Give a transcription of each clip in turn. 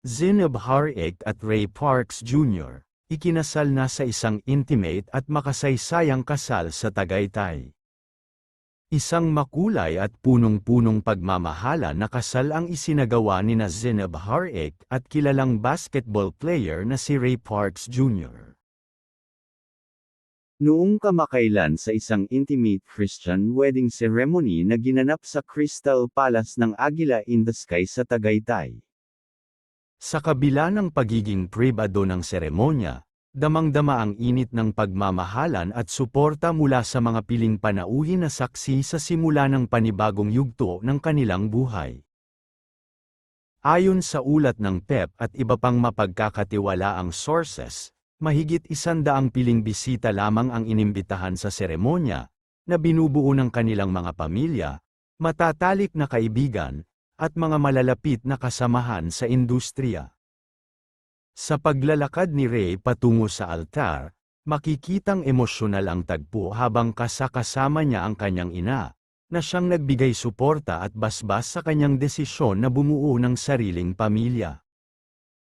Zeinab Harik at Ray Parks Jr., ikinasal na sa isang intimate at makasaysayang kasal sa Tagaytay. Isang makulay at punong-punong pagmamahala na kasal ang isinagawa nina Zeinab Harik at kilalang basketball player na si Ray Parks Jr. Noong kamakailan sa isang intimate Christian wedding ceremony na ginanap sa Crystal Palace ng Agila in the Sky sa Tagaytay. Sa kabila ng pagiging pribado ng seremonya, damang-dama ang init ng pagmamahalan at suporta mula sa mga piling panauhin na saksi sa simula ng panibagong yugto ng kanilang buhay. Ayon sa ulat ng PEP at iba pang mapagkakatiwalaang sources, mahigit 100 piling bisita lamang ang inimbitahan sa seremonya, na binubuo ng kanilang mga pamilya, matatalik na kaibigan, at mga malalapit na kasamahan sa industriya. Sa paglalakad ni Ray patungo sa altar, makikitang emosyonal ang tagpo habang kasama niya ang kanyang ina, na siyang nagbigay suporta at basbas sa kanyang desisyon na bumuo ng sariling pamilya.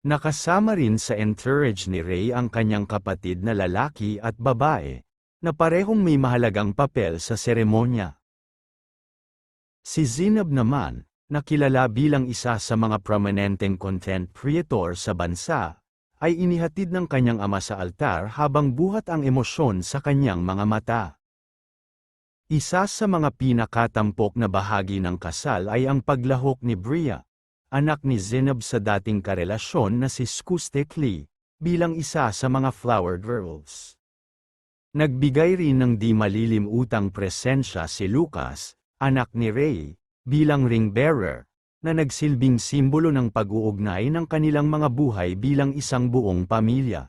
Nakasama rin sa entourage ni Ray ang kanyang kapatid na lalaki at babae, na parehong may mahalagang papel sa seremonya. Si Zeinab naman, na kilala bilang isa sa mga prominenteng content creator sa bansa, ay inihatid ng kanyang ama sa altar habang buhat ang emosyon sa kanyang mga mata. Isa sa mga pinakatampok na bahagi ng kasal ay ang paglahok ni Bria, anak ni Zeinab sa dating karelasyon na si Schoustek Lee, bilang isa sa mga flower girls. Nagbigay rin ng di malilimutang presensya si Lucas, anak ni Ray, bilang ring bearer, na nagsilbing simbolo ng pag-uugnay ng kanilang mga buhay bilang isang buong pamilya.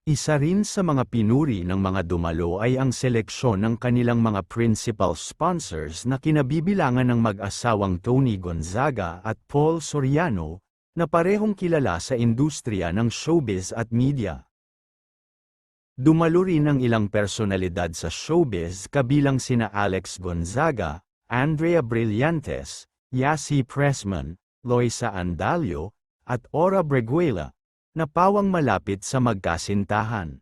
Isa rin sa mga pinuri ng mga dumalo ay ang seleksyon ng kanilang mga principal sponsors na kinabibilangan ng mag-asawang Tony Gonzaga at Paul Soriano, na parehong kilala sa industriya ng showbiz at media. Dumalo rin ang ilang personalidad sa showbiz kabilang sina Alex Gonzaga, Andrea Brillantes, Yasi Pressman, Loisa Andalio, at Ora Breguela, na pawang malapit sa magkasintahan.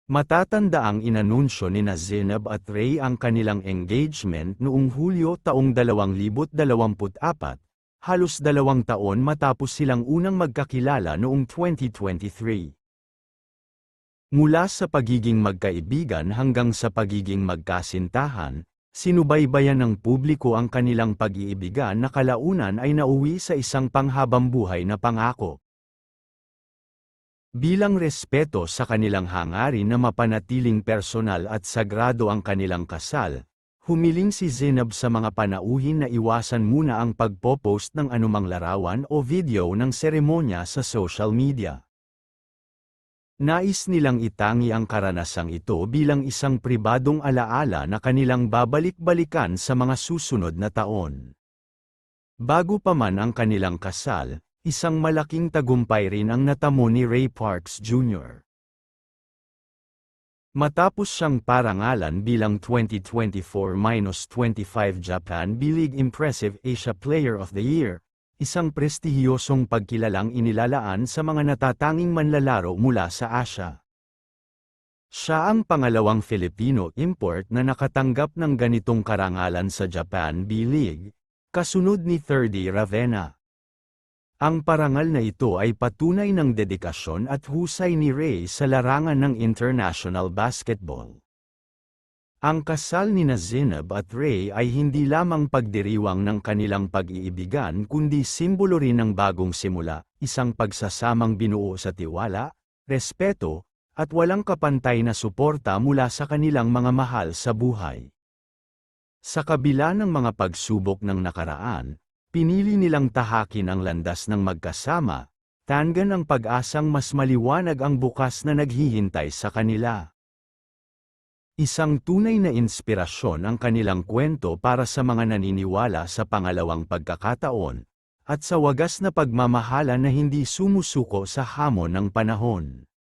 Matatanda ang inanunsyo ni Zeinab at Ray ang kanilang engagement noong Hulyo taong 2024, halos 2 taon matapos silang unang magkakilala noong 2023. Mula sa pagiging magkaibigan hanggang sa pagiging magkasintahan, sinubaybayan ng publiko ang kanilang pag-iibigan na kalaunan ay nauwi sa isang panghabang buhay na pangako. Bilang respeto sa kanilang hangarin na mapanatiling personal at sagrado ang kanilang kasal, humiling si Zeinab sa mga panauhin na iwasan muna ang pagpo-post ng anumang larawan o video ng seremonya sa social media. Nais nilang itangi ang karanasang ito bilang isang pribadong alaala na kanilang babalik-balikan sa mga susunod na taon. Bago pa man ang kanilang kasal, isang malaking tagumpay rin ang natamo ni Ray Parks Jr. Matapos siyang parangalan bilang 2024-25 Japan B-League Impressive Asia Player of the Year, isang prestihiyosong pagkilalang inilalaan sa mga natatanging manlalaro mula sa Asia. Siya ang pangalawang Filipino import na nakatanggap ng ganitong karangalan sa Japan B-League, kasunod ni 3D Ravenna. Ang parangal na ito ay patunay ng dedikasyon at husay ni Ray sa larangan ng international basketball. Ang kasal nina Zeinab at Ray ay hindi lamang pagdiriwang ng kanilang pag-iibigan kundi simbolo rin ng bagong simula, isang pagsasamang binuo sa tiwala, respeto, at walang kapantay na suporta mula sa kanilang mga mahal sa buhay. Sa kabila ng mga pagsubok ng nakaraan, pinili nilang tahakin ang landas ng magkasama, tangan ang pag-asang mas maliwanag ang bukas na naghihintay sa kanila. Isang tunay na inspirasyon ang kanilang kwento para sa mga naniniwala sa pangalawang pagkakataon, at sa wagas na pagmamahala na hindi sumusuko sa hamon ng panahon.